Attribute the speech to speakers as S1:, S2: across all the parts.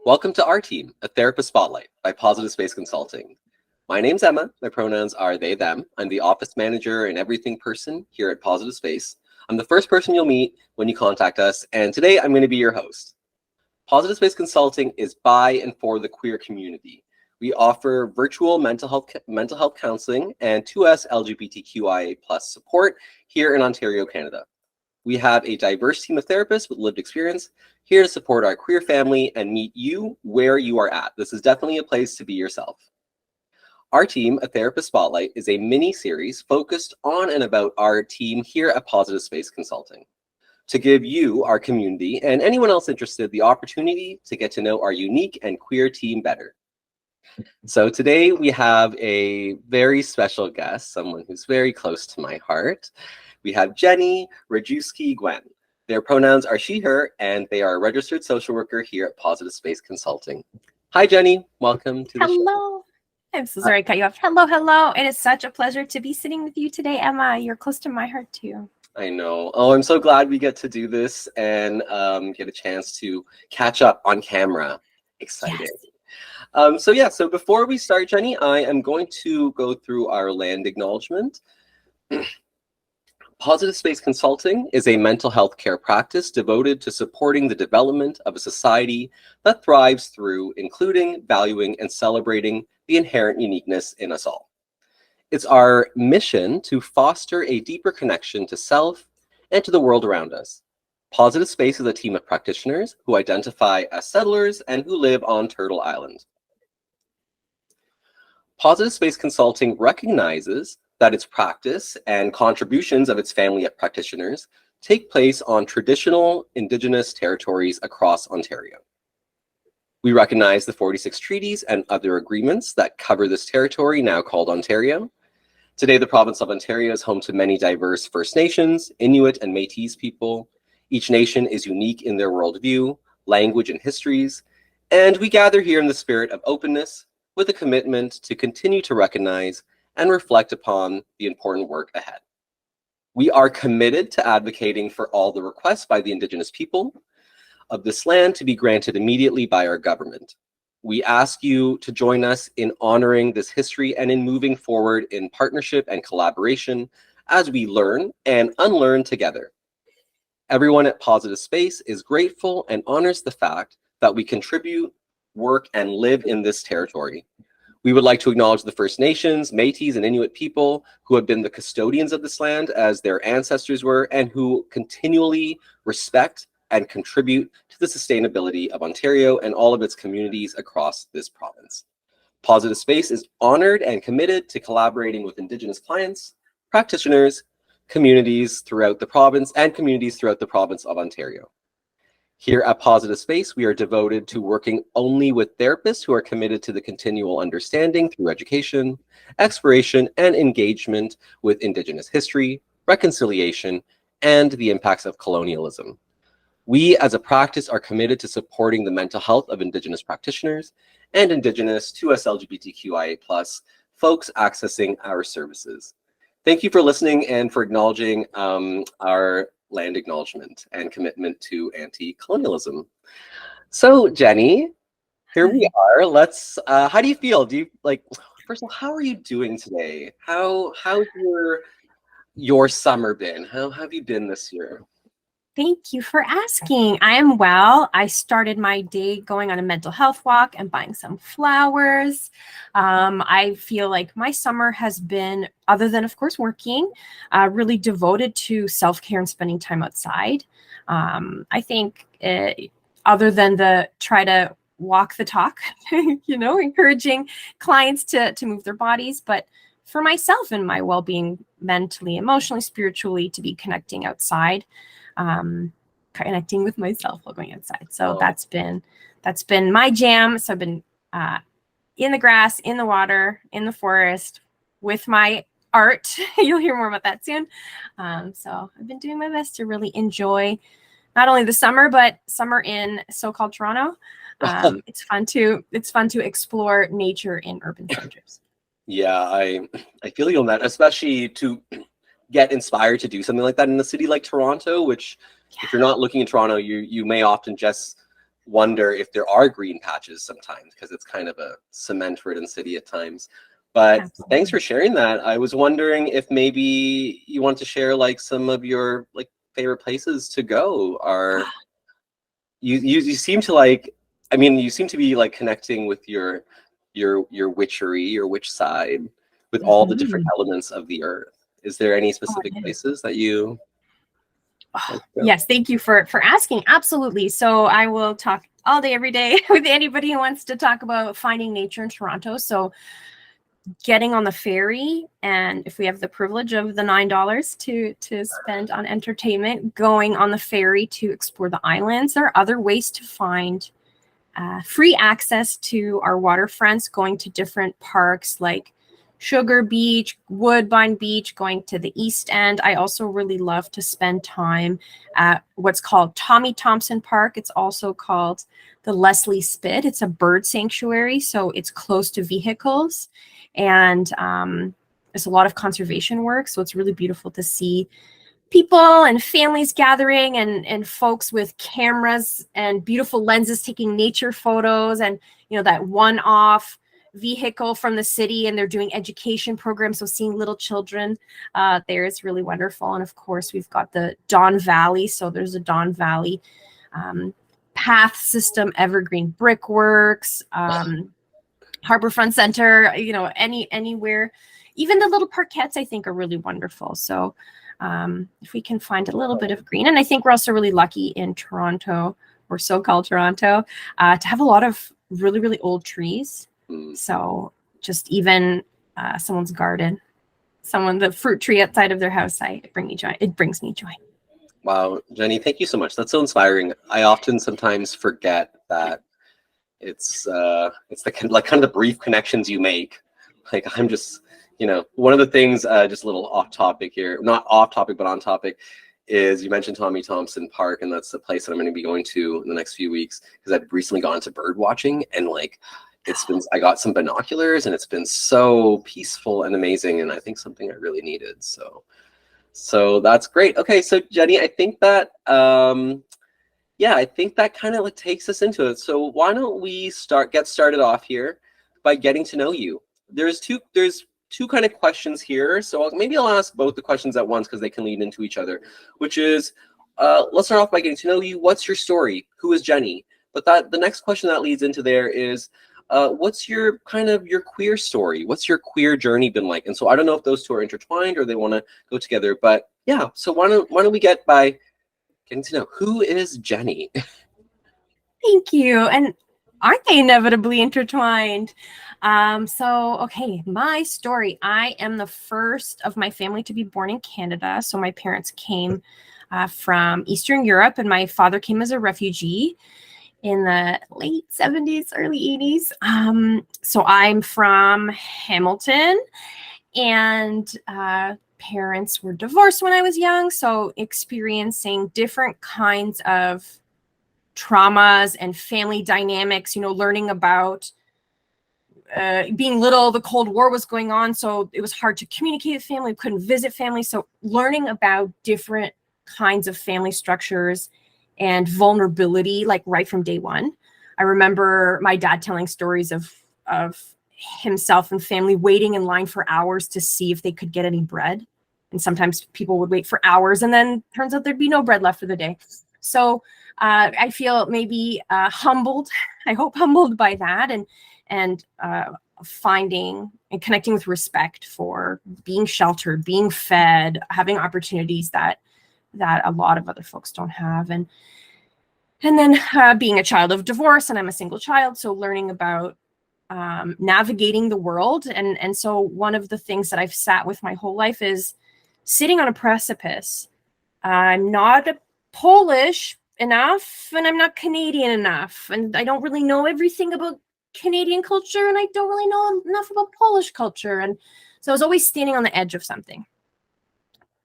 S1: Welcome to our team, A Therapist Spotlight by Positive Space Consulting. My name's Emma. My pronouns are they, them. I'm the office manager and everything person here at Positive Space. I'm the first person you'll meet when you contact us, and today I'm going to be your host. Positive Space Consulting is by and for the queer community. We offer virtual mental health counseling and 2S LGBTQIA+ support here in Ontario, Canada. We have a diverse team of therapists with lived experience here to support our queer family and meet you where you are at. This is definitely a place to be yourself. Our team, A Therapist Spotlight, is a mini-series focused on and about our team here at Positive Space Consulting to give you, our community, and anyone else interested the opportunity to get to know our unique and queer team better. So today we have a very special guest, someone who's very close to my heart. We have Jenny Rajewski Gouin. Their pronouns are she, her, and they are a registered social worker here at Positive Space Consulting. Hi, Jenny. Welcome to the show.
S2: Hello. I'm so sorry to cut you off. Hello. It is such a pleasure to be sitting with you today, Emma. You're close to my heart, too.
S1: I know. Oh, I'm so glad we get to do this and get a chance to catch up on camera. Exciting. Yes. So before we start, Jenny, I am going to go through our land acknowledgement. Positive Space Consulting is a mental health care practice devoted to supporting the development of a society that thrives through including, valuing, and celebrating the inherent uniqueness in us all. It's our mission to foster a deeper connection to self and to the world around us. Positive Space is a team of practitioners who identify as settlers and who live on Turtle Island. Positive Space Consulting recognizes that its practice and contributions of its family of practitioners take place on traditional Indigenous territories across Ontario. We recognize the 46 treaties and other agreements that cover this territory, now called Ontario. Today, the province of Ontario is home to many diverse First Nations, Inuit, and Métis people. Each nation is unique in their worldview, language, and histories, and we gather here in the spirit of openness with a commitment to continue to recognize and reflect upon the important work ahead. We are committed to advocating for all the requests by the Indigenous people of this land to be granted immediately by our government. We ask you to join us in honoring this history and in moving forward in partnership and collaboration as we learn and unlearn together. Everyone at Positive Space is grateful and honors the fact that we contribute, work, and live in this territory. We would like to acknowledge the First Nations, Métis, and Inuit people who have been the custodians of this land as their ancestors were and who continually respect and contribute to the sustainability of Ontario and all of its communities across this province. Positive Space is honored and committed to collaborating with Indigenous clients, practitioners, communities throughout the province, and communities throughout the province of Ontario. Here at Positive Space, we are devoted to working only with therapists who are committed to the continual understanding through education, exploration, and engagement with Indigenous history, reconciliation, and the impacts of colonialism. We, as a practice, are committed to supporting the mental health of Indigenous practitioners and Indigenous 2S LGBTQIA+ folks accessing our services. Thank you for listening and for acknowledging our land acknowledgement and commitment to anti-colonialism. So, Jenny, here we are. Let's. How do you feel? First of all, how are you doing today? How's your summer been? How have you been this year?
S2: Thank you for asking. I am well. I started my day going on a mental health walk and buying some flowers. I feel like my summer has been, other than, of course, working, really devoted to self-care and spending time outside. I think other than the try to walk the talk, encouraging clients to move their bodies, but for myself and my well-being mentally, emotionally, spiritually, to be connecting outside. Connecting with myself while going outside. So that's been my jam. So I've been in the grass, in the water, in the forest with my art. You'll hear more about that soon. So I've been doing my best to really enjoy not only the summer, but summer in so-called Toronto. It's fun to explore nature in urban centers.
S1: Yeah, I feel you on that, especially to get inspired to do something like that in a city like Toronto, which if you're not looking in Toronto, you may often just wonder if there are green patches sometimes, because it's kind of a cement-ridden city at times. But
S2: Absolutely.
S1: thanks for sharing that. I was wondering if maybe you want to share like some of your like favorite places to go. Are you seem to like, I mean, you seem to be like connecting with your witchery, your witch side, with all the different
S2: Mhm.
S1: elements of the earth. Is there any
S2: Oh,
S1: specific
S2: it is.
S1: places that you
S2: Oh,
S1: like to go?
S2: yes, thank you for asking. Absolutely. So I will talk all day, every day with anybody who wants to talk about finding nature in Toronto. So getting on the ferry, and if we have the privilege of the $9 to spend on entertainment, going on the ferry to explore the islands. There are other ways to find free access to our waterfronts, going to different parks like Sugar Beach, Woodbine Beach, going to the East End. I also really love to spend time at what's called Tommy Thompson Park. It's also called the Leslie Spit. It's a bird sanctuary, so it's close to vehicles. And there's a lot of conservation work, so it's really beautiful to see people and families gathering, and folks with cameras and beautiful lenses taking nature photos, and that one-off vehicle from the city, and they're doing education programs, so seeing little children there is really wonderful. And of course we've got the Don Valley, so there's a Don Valley path system, evergreen brickworks, Harborfront Center, anywhere. Even the little parkettes, I think, are really wonderful. So if we can find a little bit of green. And I think we're also really lucky in Toronto, or so-called Toronto, to have a lot of really, really old trees. So just even someone's garden, the fruit tree outside of their house, it brings me joy.
S1: Wow, Jenny, thank you so much. That's so inspiring. I often sometimes forget that it's the like kind of the brief connections you make. Like I'm just, one of the things, just a little off topic here, not off topic, but on topic, is you mentioned Tommy Thompson Park, and that's the place that I'm going to be going to in the next few weeks, because I've recently gone to bird watching, and like I got some binoculars, and it's been so peaceful and amazing, and I think something I really needed. So that's great. Okay, so Jenny, I think that I think that kind of like takes us into it. So why don't we get started off here by getting to know you? There's two kind of questions here. So maybe I'll ask both the questions at once, because they can lead into each other, which is, let's start off by getting to know you. What's your story? Who is Jenny? But the next question that leads into there is, what's your queer story? What's your queer journey been like? And so I don't know if those two are intertwined or they want to go together, but yeah. So why don't we get by getting to know, who is Jenny?
S2: Thank you. And aren't they inevitably intertwined? Okay, my story. I am the first of my family to be born in Canada. So my parents came from Eastern Europe, and my father came as a refugee in the late 70s, early 80s. So I'm from Hamilton, and parents were divorced when I was young. So experiencing different kinds of traumas and family dynamics, learning about being little, the Cold War was going on, so it was hard to communicate with family, couldn't visit family. So learning about different kinds of family structures and vulnerability, like right from day one. I remember my dad telling stories of himself and family waiting in line for hours to see if they could get any bread. And sometimes people would wait for hours, and then turns out there'd be no bread left for the day. So I feel maybe humbled, I hope humbled by that, and finding and connecting with respect for being sheltered, being fed, having opportunities that a lot of other folks don't have. And then being a child of divorce, and I'm a single child, so learning about navigating the world. And so one of the things that I've sat with my whole life is sitting on a precipice. I'm not Polish enough, and I'm not Canadian enough, and I don't really know everything about Canadian culture, and I don't really know enough about Polish culture. And so I was always standing on the edge of something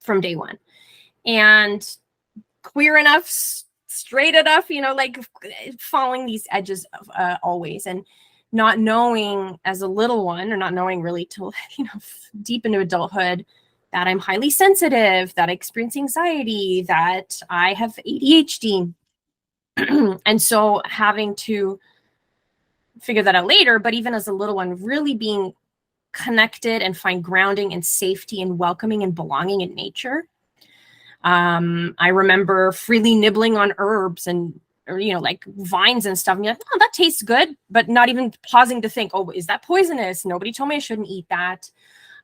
S2: from day one. And queer enough, straight enough, like following these edges always, and not knowing as a little one, or not knowing really till deep into adulthood, that I'm highly sensitive, that I experience anxiety, that I have ADHD. And so having to figure that out later, but even as a little one, really being connected and find grounding and safety and welcoming and belonging in nature. I remember freely nibbling on herbs and, or, you know, like vines and stuff. And you're like, oh, that tastes good, but not even pausing to think, oh, is that poisonous? Nobody told me I shouldn't eat that.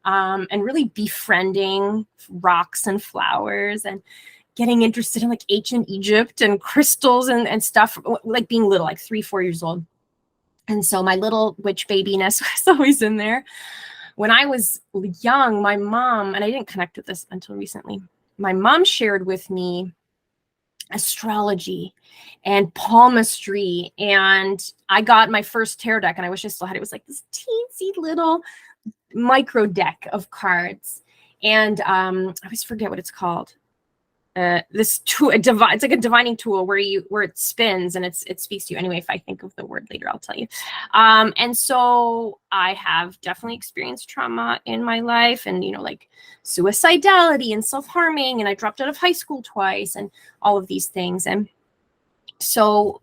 S2: And really befriending rocks and flowers and getting interested in like ancient Egypt and crystals and stuff, like being little, like 3-4 years old. And so my little witch babiness was always in there. When I was young, my mom, and I didn't connect with this until recently, my mom shared with me astrology and palmistry. And I got my first tarot deck, and I wish I still had it. It was like this teensy little micro deck of cards. And I always forget what it's called. This tool, it's like a divining tool where it spins and it speaks to you. Anyway, if I think of the word later, I'll tell you. And so I have definitely experienced trauma in my life, and, you know, like suicidality and self-harming, and I dropped out of high school twice and all of these things. And so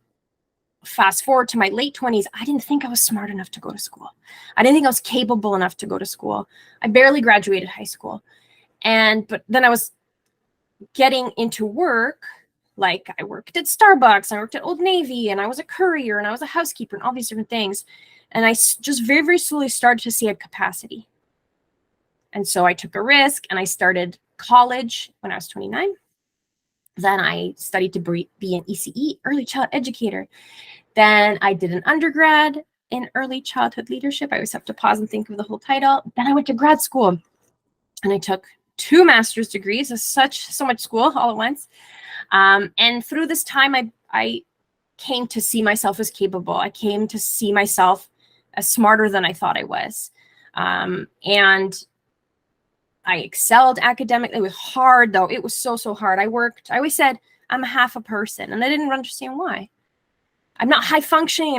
S2: fast forward to my late 20s, I didn't think I was smart enough to go to school. I didn't think I was capable enough to go to school. I barely graduated high school. But then I was getting into work, like I worked at Starbucks, I worked at Old Navy, and I was a courier, and I was a housekeeper, and all these different things. And I just very, very slowly started to see a capacity. And so I took a risk, and I started college when I was 29. Then I studied to be an ECE, early child educator. Then I did an undergrad in early childhood leadership. I always have to pause and think of the whole title. Then I went to grad school, and I took 2 master's degrees, so much school all at once. And through this time, I came to see myself as capable. I came to see myself as smarter than I thought I was. And I excelled academically. It was hard, though. It was so hard. I always said, I'm half a person, and I didn't understand why. I'm not high functioning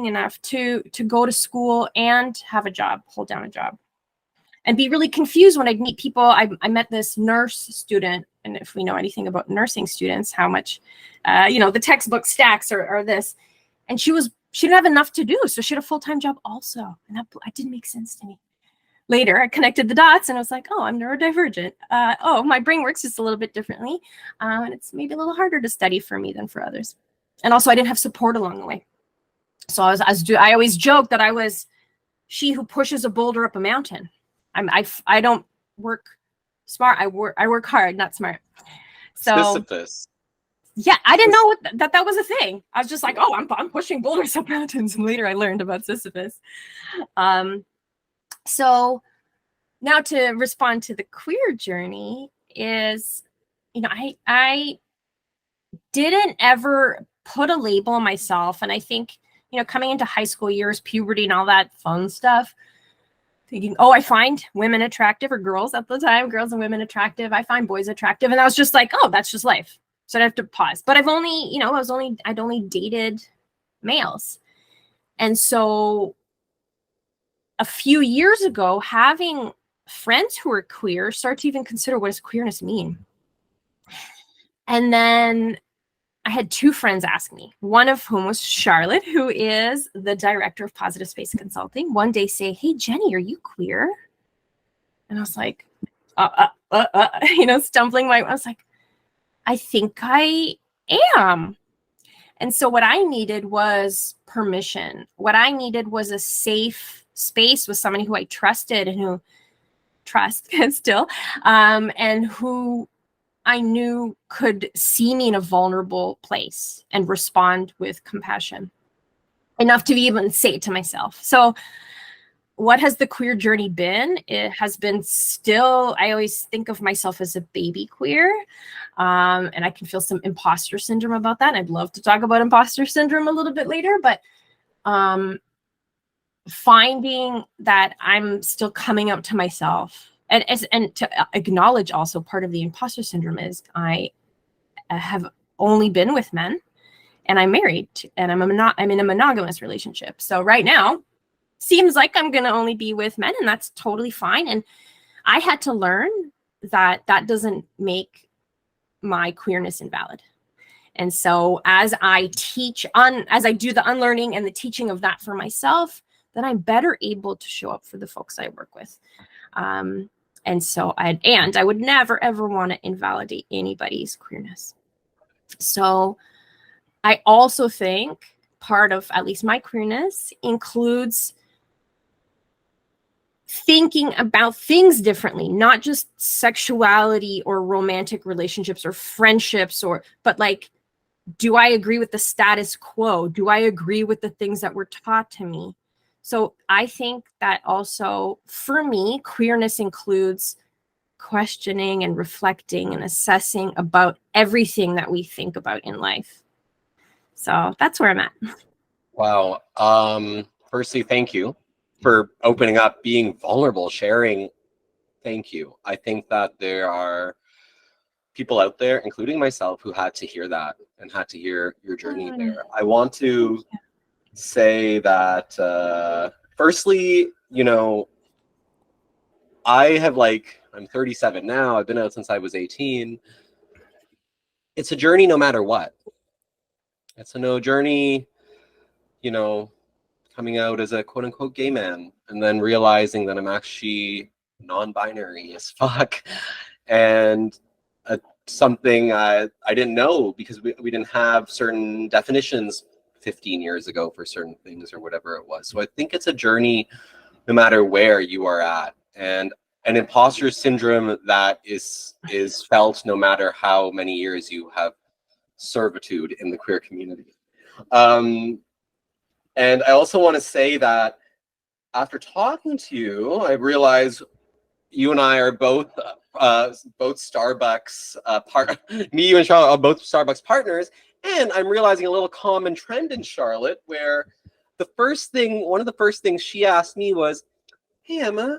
S2: enough to go to school and have a job, hold down a job. And be really confused when I'd meet people. I met this nurse student, and if we know anything about nursing students, how much, the textbook stacks are this. And she didn't have enough to do, so she had a full-time job also. And that didn't make sense to me. Later, I connected the dots, and I was like, oh, I'm neurodivergent. My brain works just a little bit differently. And it's maybe a little harder to study for me than for others. And also, I didn't have support along the way. So I always joke that I was she who pushes a boulder up a mountain. I don't work smart. I work hard, not smart. So
S1: Sisyphus.
S2: Yeah, I didn't know that was a thing. I was just like, oh, I'm pushing boulders up mountains. And later I learned about Sisyphus. So now to respond to the queer journey is, I didn't ever put a label on myself. And I think, coming into high school years, puberty and all that fun stuff, thinking, oh, I find women attractive, or girls at the time, girls and women attractive. I find boys attractive. And I was just like, oh, that's just life. So I have to pause. But I'd only dated males. And so a few years ago, having friends who were queer start to even consider, what does queerness mean? And then I had 2 friends ask me, one of whom was Charlotte, who is the director of Positive Space Consulting, one day say, hey, Jenny, are you queer? And I was like, stumbling. I was like, I think I am. And so what I needed was permission. What I needed was a safe space with somebody who I trusted and who still, and who I knew could see me in a vulnerable place and respond with compassion enough to even say it to myself. So what has the queer journey been? It has been still, I always think of myself as a baby queer. And I can feel some imposter syndrome about that. And I'd love to talk about imposter syndrome a little bit later, but finding that I'm still coming out to myself. And to acknowledge also, part of the imposter syndrome is I have only been with men, and I'm married, and I'm in a monogamous relationship. So right now, seems like I'm going to only be with men, and that's totally fine. And I had to learn that doesn't make my queerness invalid. And so as I do the unlearning and the teaching of that for myself, then I'm better able to show up for the folks I work with. And so I would never, ever want to invalidate anybody's queerness. So I also think part of at least my queerness includes thinking about things differently, not just sexuality or romantic relationships or friendships, but like, do I agree with the status quo? Do I agree with the things that were taught to me? So I think that also for me, queerness includes questioning and reflecting and assessing about everything that we think about in life. So that's where I'm at.
S1: Wow. Firstly, thank you for opening up, being vulnerable, sharing. Thank you. I think that there are people out there, including myself, who had to hear that and had to hear your journey there. I want to say that, firstly, you know, I'm 37 now. I've been out since I was 18. It's a journey no matter what. It's a no journey, you know, coming out as a quote unquote gay man and then realizing that I'm actually non-binary as fuck. And something I didn't know because we didn't have certain definitions 15 years ago for certain things or whatever it was. So I think it's a journey no matter where you are at, and an imposter syndrome that is felt no matter how many years you have servitude in the queer community. And I also want to say that after talking to you, I realized you and I are both Starbucks me, you and Charlotte are both Starbucks partners, and I'm realizing a little common trend in Charlotte where one of the first things she asked me was, "Hey Emma,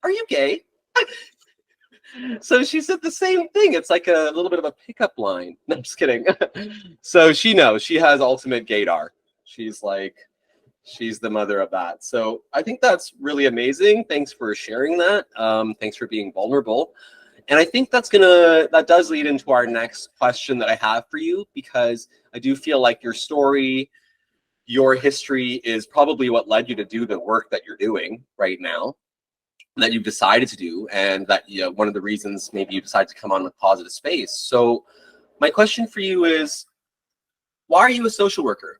S1: are you gay?" So she said the same thing. It's like a little bit of a pickup line. No, I'm just kidding. So she knows. She has ultimate gaydar. She's the mother of that. So I think that's really amazing. Thanks for sharing that. Thanks for being vulnerable. And I think that does lead into our next question that I have for you, because I do feel like your story, your history is probably what led you to do the work that you're doing right now, that you've decided to do, and that, you know, one of the reasons maybe you decided to come on with Positive Space. So my question for you is, why are you a social worker?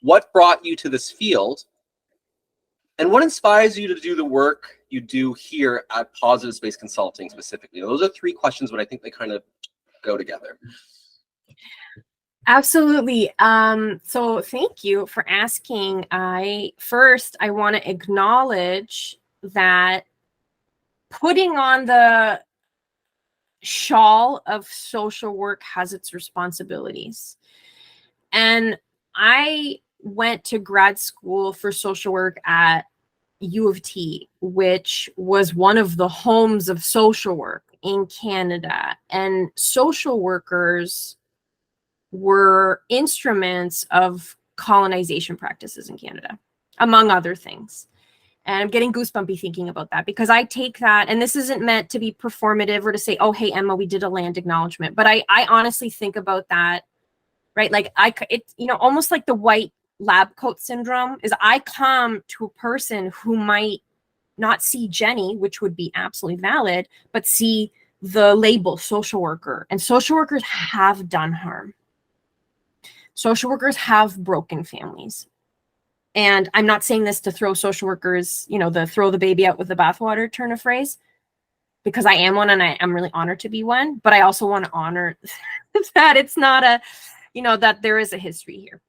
S1: What brought you to this field? And what inspires you to do the work you do here at Positive Space Consulting specifically? Those are three questions, but I think they kind of go together.
S2: Absolutely. So thank you for asking. I want to acknowledge that putting on the shawl of social work has its responsibilities. And I went to grad school for social work at U of T, which was one of the homes of social work in Canada. And social workers were instruments of colonization practices in Canada, among other things. And I'm getting goosebumpy thinking about that, because I take that, and this isn't meant to be performative or to say, oh, hey, Emma, we did a land acknowledgement. But I honestly think about that, right? Like it's, you know, almost like the white lab coat syndrome is I come to a person who might not see Jenny, which would be absolutely valid, but see the label social worker. And social workers have done harm. Social workers have broken families. And I'm not saying this to throw social workers, you know, the throw the baby out with the bathwater turn of phrase, because I am one and I am really honored to be one. But I also want to honor that it's not a, you know, that there is a history here.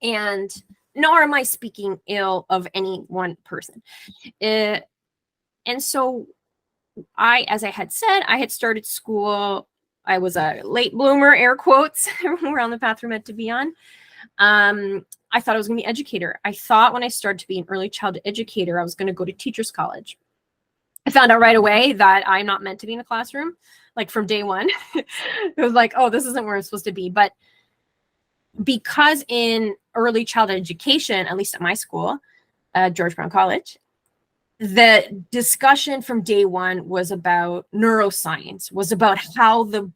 S2: And nor am I speaking ill of any one person. And so as I had said, I had started school. I was a late bloomer, air quotes. We're on the path we're meant to be on. I thought I was going to be an educator. I thought when I started to be an early childhood educator, I was going to go to teachers college. I found out right away that I'm not meant to be in a classroom, like from day one. It was like, oh, this isn't where I'm supposed to be. But because in early childhood education, at least at my school, George Brown College, the discussion from day one was about neuroscience, was about how the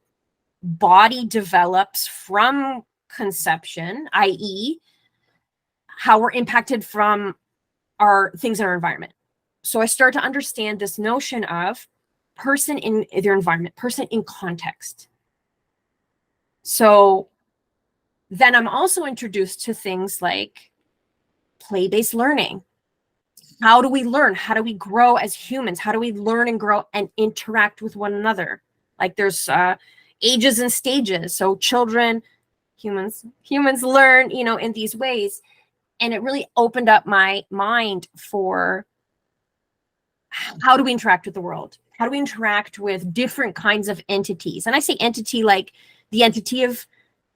S2: body develops from conception, i.e., how we're impacted from our things in our environment. So I start to understand this notion of person in their environment, person in context. So then I'm also introduced to things like play-based learning. How do we learn? How do we grow as humans? How do we learn and grow and interact with one another? Like there's ages and stages. So children, humans learn, in these ways. And it really opened up my mind for how do we interact with the world? How do we interact with different kinds of entities? And I say entity like the entity of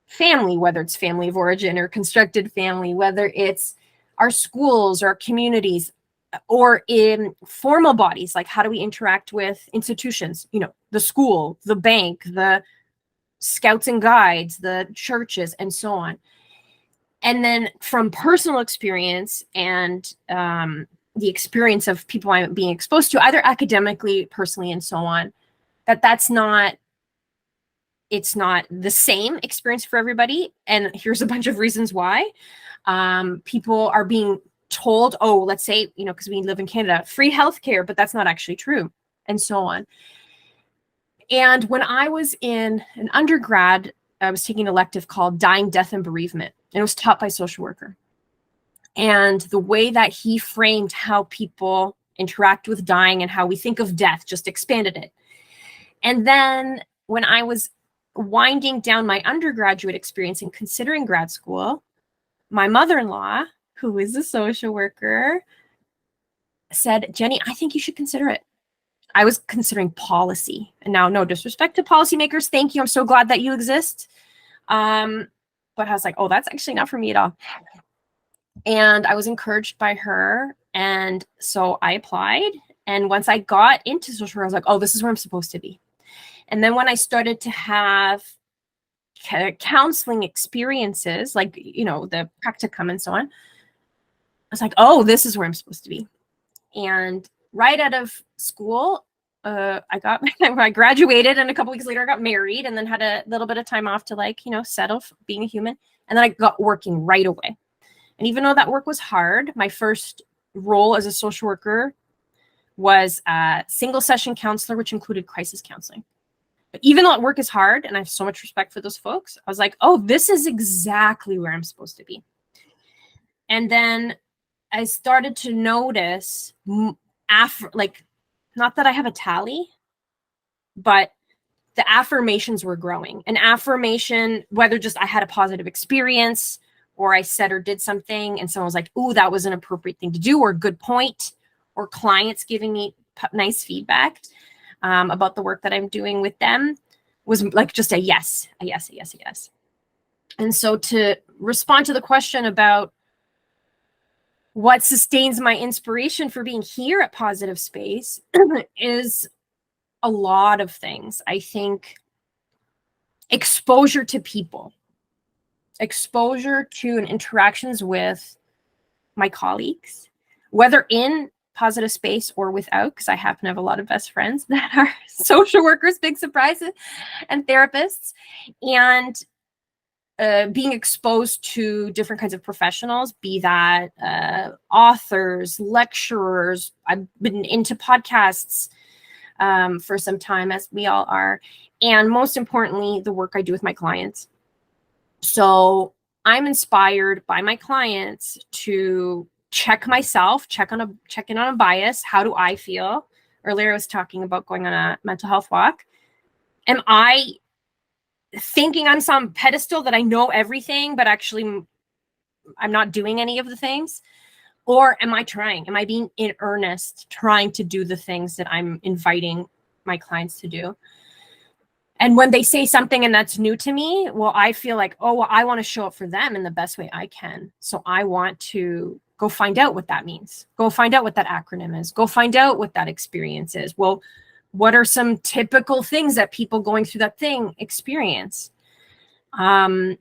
S2: family, whether it's family of origin or constructed family, whether it's our schools, our communities, or in formal bodies, like how do we interact with institutions, the school, the bank, the scouts and guides, the churches, and so on. And then from personal experience and the experience of people I'm being exposed to, either academically, personally, and so on, it's not the same experience for everybody. And here's a bunch of reasons why. People are being told, let's say, because we live in Canada, free healthcare, but that's not actually true, and so on. And when I was in an undergrad, I was taking an elective called Dying, Death, and Bereavement, and it was taught by a social worker. And the way that he framed how people interact with dying and how we think of death just expanded it. And then when I was winding down my undergraduate experience and considering grad school, my mother-in-law, who is a social worker, said, Jenny, I think you should consider it. I was considering policy. And now, no disrespect to policymakers. Thank you. I'm so glad that you exist. But I was like, that's actually not for me at all. And I was encouraged by her. And so I applied. And once I got into social work, I was like, this is where I'm supposed to be. And then when I started to have counseling experiences, like, the practicum and so on, I was like, this is where I'm supposed to be. And right out of school, I graduated, and a couple weeks later I got married, and then had a little bit of time off to settle being a human. And then I got working right away. And even though that work was hard, my first role as a social worker was a single session counselor, which included crisis counseling. But even though that work is hard, and I have so much respect for those folks, I was like, this is exactly where I'm supposed to be. And then I started to notice, not that I have a tally, but the affirmations were growing. An affirmation, whether just I had a positive experience, or I said or did something, and someone was like, that was an appropriate thing to do, or good point, or clients giving me nice feedback about the work that I'm doing with them, was like just a yes. And so to respond to the question about what sustains my inspiration for being here at Positive Space is a lot of things. I think exposure to people, exposure to and interactions with my colleagues, whether in Positive Space or without, because I happen to have a lot of best friends that are social workers, big surprises, and therapists, and being exposed to different kinds of professionals, be that authors, lecturers. I've been into podcasts for some time, as we all are, and most importantly, the work I do with my clients. So I'm inspired by my clients to check myself, check in on a bias. How do I feel? Earlier I was talking about going on a mental health walk. Am I thinking on some pedestal that I know everything, but actually I'm not doing any of the things? Or am I trying? Am I being in earnest, trying to do the things that I'm inviting my clients to do? And when they say something and that's new to me, I feel like, I want to show up for them in the best way I can. So I want to go find out what that means. Go find out what that acronym is. Go find out what that experience is. Well, what are some typical things that people going through that thing experience? And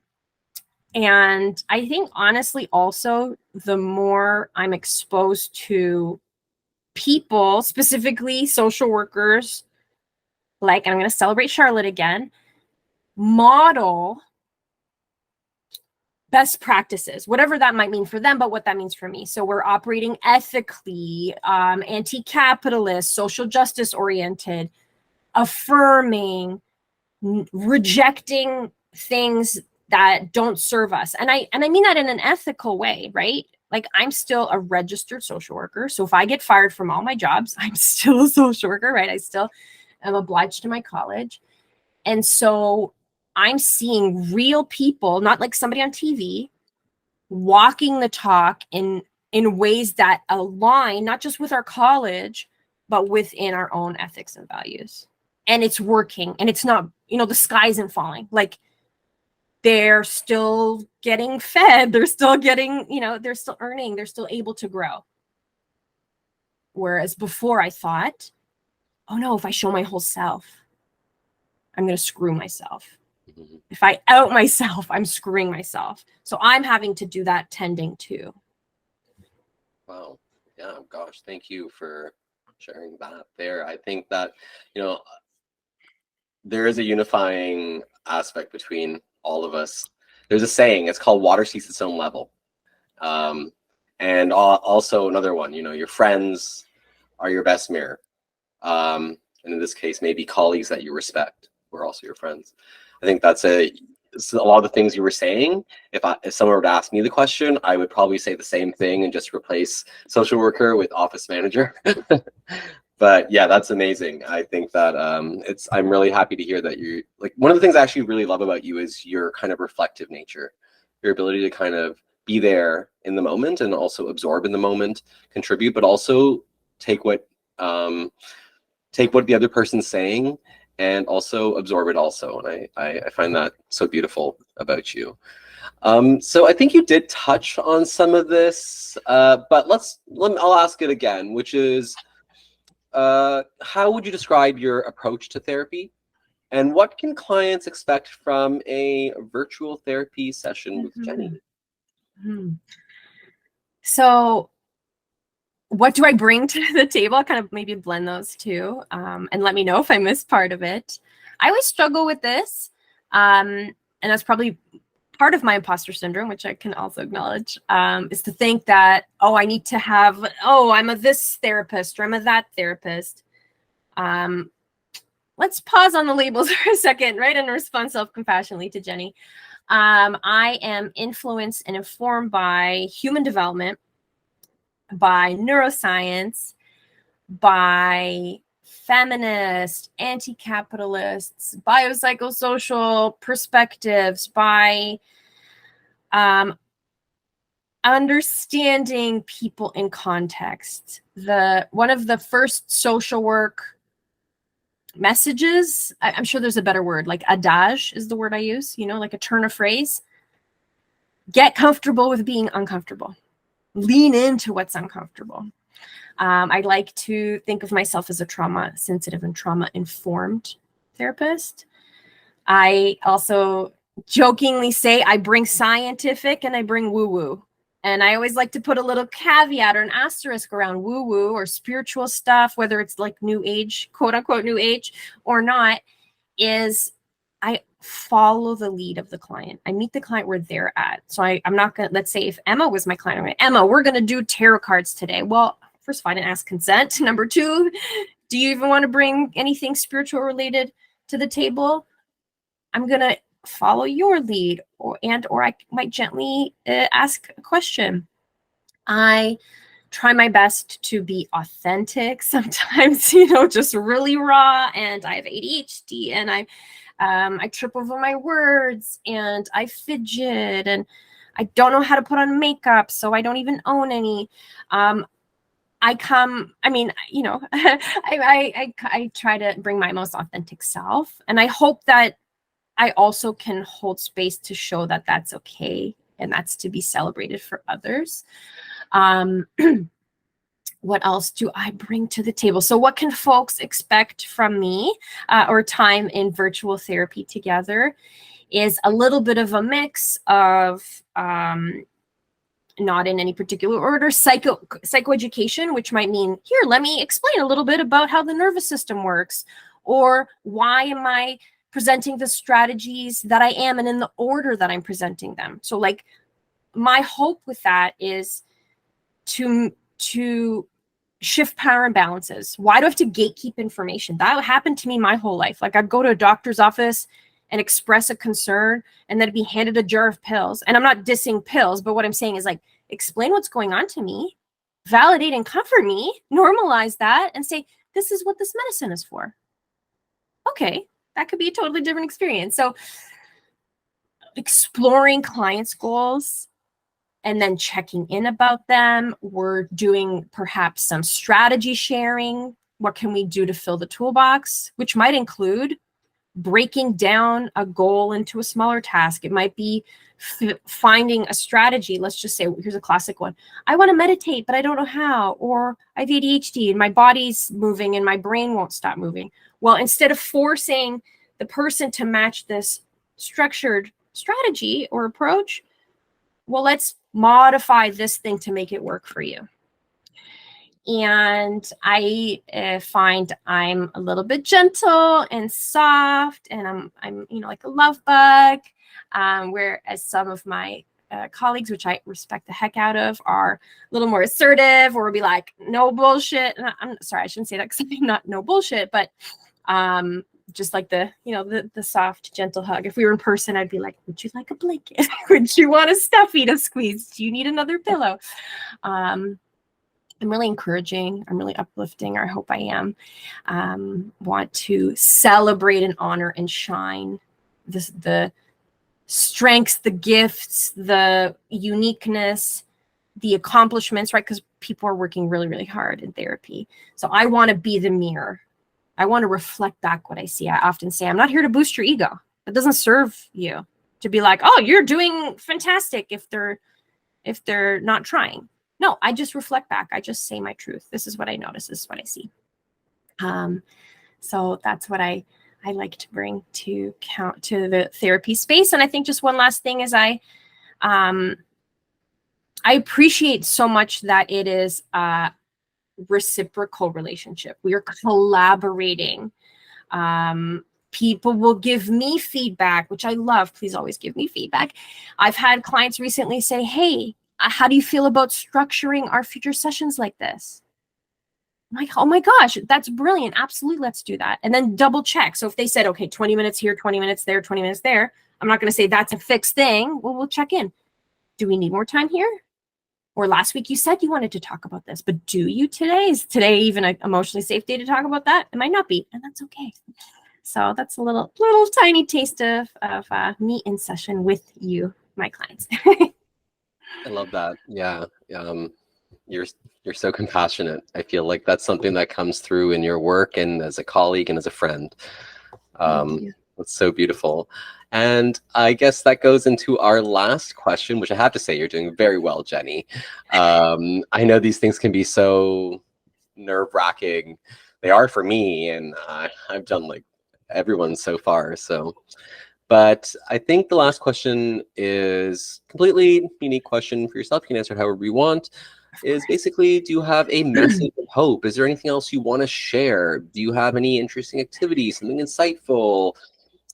S2: I think, honestly, also, the more I'm exposed to people, specifically social workers, I'm going to celebrate Charlotte again, model best practices, whatever that might mean for them, but what that means for me. So we're operating ethically, anti-capitalist, social justice oriented, affirming, rejecting things that don't serve us. And I mean that in an ethical way, right? Like, I'm still a registered social worker. So if I get fired from all my jobs, I'm still a social worker, right? I still am obliged to my college. And so I'm seeing real people, not like somebody on TV, walking the talk in ways that align not just with our college, but within our own ethics and values. And it's working, and it's not, the sky isn't falling. Like, they're still getting fed, they're still getting, they're still earning, they're still able to grow. Whereas before I thought, oh no, if I show my whole self, I'm going to screw myself. Mm-hmm. If I out myself, I'm screwing myself. So I'm having to do that tending too.
S1: Wow. Yeah. Gosh, thank you for sharing that there. I think that, there is a unifying aspect between all of us. There's a saying, it's called water seeks its own level. And also another one, your friends are your best mirror. And in this case, maybe colleagues that you respect who are also your friends. I think that's a lot of the things you were saying. If someone were to ask me the question, I would probably say the same thing and just replace social worker with office manager. But yeah, that's amazing. I think that I'm really happy to hear that you, like, one of the things I actually really love about you is your kind of reflective nature, your ability to kind of be there in the moment and also absorb in the moment, contribute, but also take what the other person's saying and also absorb it also. And I find that so beautiful about you. So I think you did touch on some of this, but I'll ask it again, which is, how would you describe your approach to therapy? And what can clients expect from a virtual therapy session with Jenny?
S2: Mm-hmm. So what do I bring to the table? I'll kind of maybe blend those two, and let me know if I missed part of it. I always struggle with this, and that's probably part of my imposter syndrome, which I can also acknowledge, is to think that, I'm a this therapist or I'm a that therapist. Let's pause on the labels for a second, right? And respond self-compassionately to Jenny. I am influenced and informed by human development, by neuroscience, by feminist, anti-capitalists, biopsychosocial perspectives, by understanding people in context. One of the first social work messages, I'm sure there's a better word, like adage is the word I use, like a turn of phrase. Get comfortable with being uncomfortable. Lean into what's uncomfortable. I like to think of myself as a trauma sensitive and trauma informed therapist. I also jokingly say I bring scientific and I bring woo-woo. And I always like to put a little caveat or an asterisk around woo-woo or spiritual stuff, whether it's like new age, quote unquote new age or not, is I follow the lead of the client. I meet the client where they're at. So I'm not going to, let's say if Emma was my client, I'm like, Emma, we're going to do tarot cards today. Well, first of all, I didn't ask consent. Number two, do you even want to bring anything spiritual related to the table? I'm going to follow your lead, or I might gently ask a question. I try my best to be authentic. Sometimes, just really raw, and I have ADHD and I trip over my words and I fidget and I don't know how to put on makeup, so I don't even own any. I try to bring my most authentic self, and I hope that I also can hold space to show that that's okay and that's to be celebrated for others. What else do I bring to the table? So what can folks expect from me or time in virtual therapy together is a little bit of a mix of, not in any particular order, psychoeducation, which might mean, here, let me explain a little bit about how the nervous system works, or why am I presenting the strategies that I am and in the order that I'm presenting them. So like my hope with that is to shift power imbalances. Why do I have to gatekeep information? That happened to me my whole life. Like I'd go to a doctor's office and express a concern and then I'd be handed a jar of pills. And I'm not dissing pills, but what I'm saying is like, explain what's going on to me, validate and comfort me, normalize that and say, this is what this medicine is for. Okay, that could be a totally different experience. So exploring clients' goals and then checking in about them. We're doing perhaps some strategy sharing. What can we do to fill the toolbox, which might include breaking down a goal into a smaller task. It might be finding a strategy. Let's just say, here's a classic one. I want to meditate, but I don't know how. Or I have ADHD and my body's moving and my brain won't stop moving. Well, instead of forcing the person to match this structured strategy or approach, well, let's modify this thing to make it work for you. And I find I'm a little bit gentle and soft, and I'm like a love bug. Whereas some of my colleagues, which I respect the heck out of, are a little more assertive, or will be like, no bullshit. And I'm sorry, I shouldn't say that because I'm not no bullshit, but just like the soft, gentle hug. If we were in person, I'd be like, would you like a blanket? Would you want a stuffy to squeeze? Do you need another pillow? I'm really encouraging. I'm really uplifting, or I hope I am. Want to celebrate and honor and shine the strengths, the gifts, the uniqueness, the accomplishments, right? Because people are working really, really hard in therapy. So I want to be the mirror. I want to reflect back what I see. I often say, I'm not here to boost your ego. It doesn't serve you to be like, oh, you're doing fantastic if they're not trying. No, I just reflect back. I just say my truth. This is what I notice. This is what I see. So that's what I like to bring to the therapy space. And I think just one last thing is I appreciate so much that it is a reciprocal relationship. We are collaborating. People will give me feedback, which I love. Please always give me feedback. I've had clients recently say, hey, how do you feel about structuring our future sessions like this? I'm like, oh my gosh, that's brilliant. Absolutely, let's do that. And then double check. So if they said, okay, 20 minutes here, 20 minutes there, 20 minutes there, I'm not going to say that's a fixed thing. Well, we'll check in. Do we need more time here? Or last week you said you wanted to talk about this, but do you today? Is today even an emotionally safe day to talk about that? It might not be, and that's okay. So that's a little tiny taste of me in session with you, my clients.
S1: I love that. Yeah. You're so compassionate. I feel like that's something that comes through in your work and as a colleague and as a friend. That's so beautiful. And I guess that goes into our last question, which I have to say you're doing very well, Jenny. I know these things can be so nerve-wracking. They are for me, and I've done like everyone so far. But I think the last question is completely unique question for yourself. You can answer it however you want. Is basically, do you have a message of hope? Is there anything else you want to share? Do you have any interesting activities, something insightful?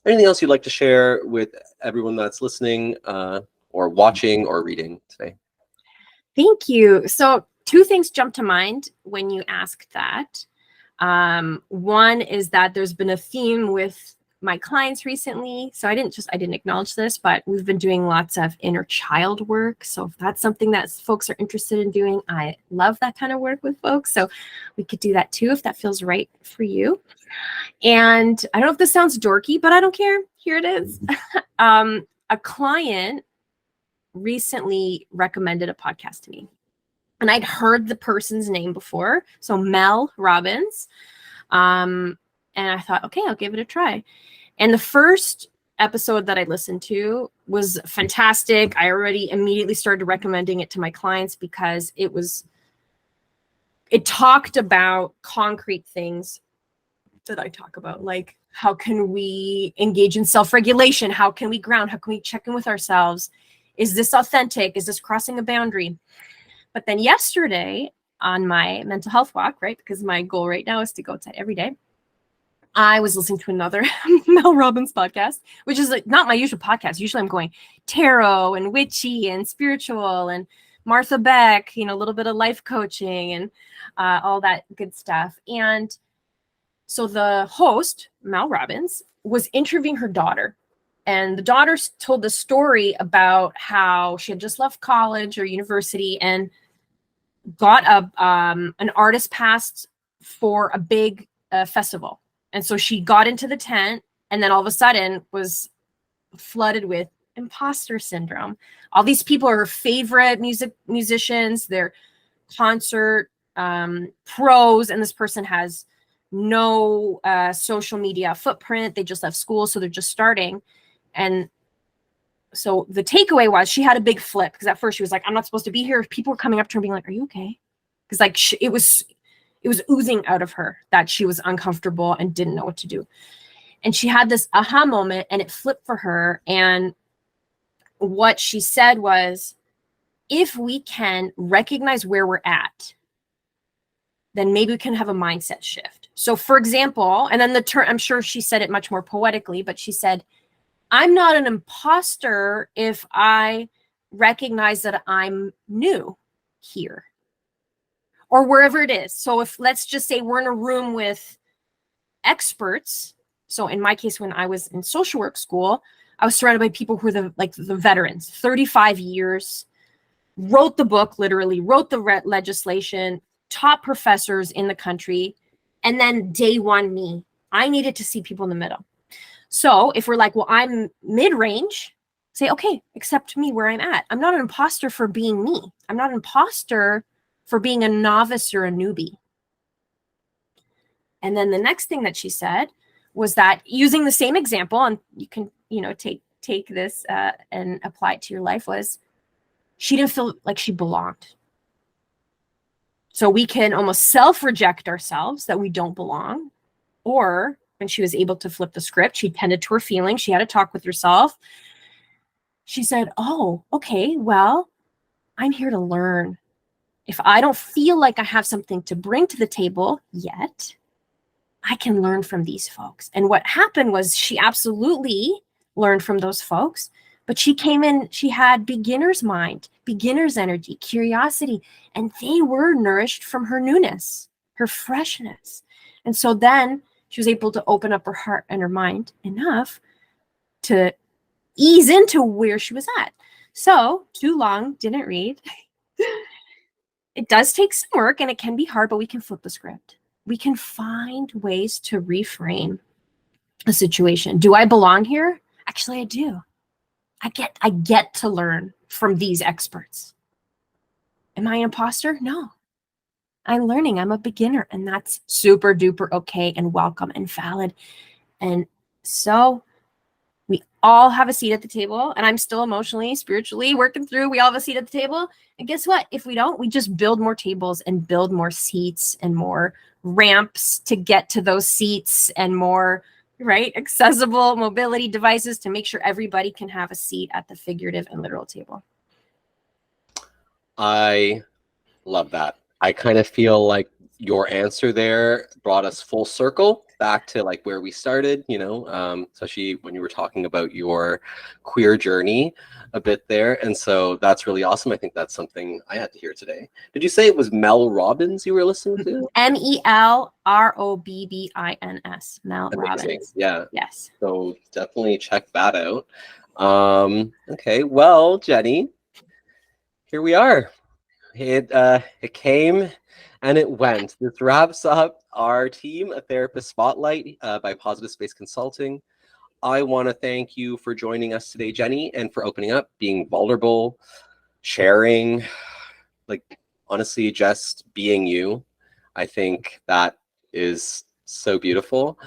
S1: Anything else you'd like to share with everyone that's listening or watching or reading today?
S2: Thank you. So 2 things jump to mind when you asked that. One is that there's been a theme with my clients recently. So I didn't acknowledge this, but we've been doing lots of inner child work. So if that's something that folks are interested in doing, I love that kind of work with folks. So we could do that too, if that feels right for you. And I don't know if this sounds dorky, but I don't care. Here it is. A client recently recommended a podcast to me, and I'd heard the person's name before. So Mel Robbins. And I thought, okay, I'll give it a try. And the first episode that I listened to was fantastic. I already immediately started recommending it to my clients because it talked about concrete things that I talk about, like how can we engage in self-regulation? How can we ground? How can we check in with ourselves? Is this authentic? Is this crossing a boundary? But then yesterday on my mental health walk, right, because my goal right now is to go outside every day, I was listening to another Mel Robbins podcast, which is like not my usual podcast. Usually I'm going tarot and witchy and spiritual and Martha Beck, you know, a little bit of life coaching and all that good stuff. And so the host, Mel Robbins, was interviewing her daughter. And the daughter told the story about how she had just left college or university and got an artist pass for a big festival. And so she got into the tent and then all of a sudden was flooded with imposter syndrome. All these people are her favorite musicians, they're concert pros, and this person has no social media footprint. They just left school, so they're just starting. And so the takeaway was she had a big flip because at first she was like, I'm not supposed to be here. People were coming up to her and being like, are you okay? Because like it was oozing out of her that she was uncomfortable and didn't know what to do. And she had this aha moment and it flipped for her. And what she said was, if we can recognize where we're at, then maybe we can have a mindset shift. So for example, and then the term, I'm sure she said it much more poetically, but she said, I'm not an imposter if I recognize that I'm new here or wherever it is. So if, let's just say we're in a room with experts. So in my case, when I was in social work school, I was surrounded by people who are the veterans, 35 years, wrote the book, literally wrote the legislation, top professors in the country. And then day one, me, I needed to see people in the middle. So if we're like, well, I'm mid-range, say, okay, accept me where I'm at. I'm not an imposter for being me. I'm not an imposter for being a novice or a newbie. And then the next thing that she said was that, using the same example, and you can, you know, take this and apply it to your life, was she didn't feel like she belonged. So we can almost self-reject ourselves that we don't belong. Or when she was able to flip the script, she tended to her feelings. She had a talk with herself. She said, oh, okay, well, I'm here to learn. If I don't feel like I have something to bring to the table yet, I can learn from these folks. And what happened was she absolutely learned from those folks, but she came in, she had beginner's mind, beginner's energy, curiosity, and they were nourished from her newness, her freshness. And so then she was able to open up her heart and her mind enough to ease into where she was at. So too long, didn't read. It does take some work and it can be hard, but we can flip the script. We can find ways to reframe a situation. Do I belong here? Actually, I do. I get to learn from these experts. Am I an imposter? No. I'm learning. I'm a beginner, and that's super duper okay and welcome and valid. And so we all have a seat at the table, and I'm still emotionally, spiritually working through. We all have a seat at the table. And guess what? If we don't, we just build more tables and build more seats and more ramps to get to those seats and more, right, accessible mobility devices to make sure everybody can have a seat at the figurative and literal table.
S1: I love that. I kind of feel like your answer there brought us full circle back to like where we started, you know, especially when you were talking about your queer journey a bit there. And so that's really awesome. I think that's something I had to hear today. Did you say it was Mel Robbins you were listening to?
S2: MELROBBINS. Mel
S1: Amazing.
S2: Robbins.
S1: Yeah.
S2: Yes.
S1: So definitely check that out. Okay. Well, Jenny, here we are. It came and it went. This wraps up our team, A Therapist Spotlight by Positive Space Consulting. I want to thank you for joining us today, Jenny, and for opening up, being vulnerable, sharing, like honestly, just being you. I think that is so beautiful.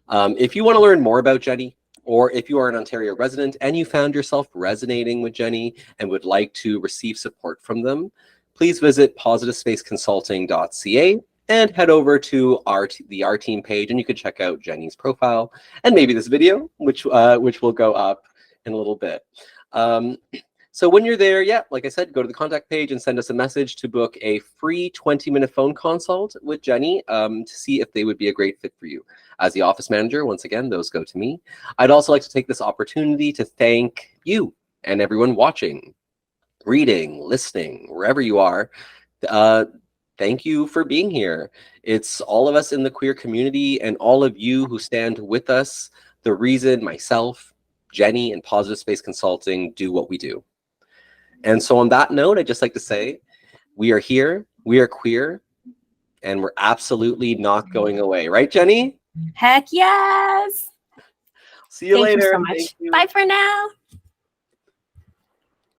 S1: If you want to learn more about Jenny, or if you are an Ontario resident and you found yourself resonating with Jenny and would like to receive support from them, please visit positivespaceconsulting.ca and head over to the Our Team page, and you can check out Jenny's profile and maybe this video, which will go up in a little bit. So when you're there, yeah, like I said, go to the contact page and send us a message to book a free 20-minute phone consult with Jenny to see if they would be a great fit for you. As the office manager, once again, those go to me. I'd also like to take this opportunity to thank you and everyone watching, reading, listening, wherever you are. Thank you for being here. It's all of us in the queer community and all of you who stand with us, the reason myself, Jenny, and Positive Space Consulting do what we do. And so on that note, I'd just like to say, we are here, we are queer, and we're absolutely not going away. Right, Jenny?
S2: Heck yes.
S1: See you
S2: Thank
S1: later.
S2: you so much.
S1: Thank you.
S2: Bye for now.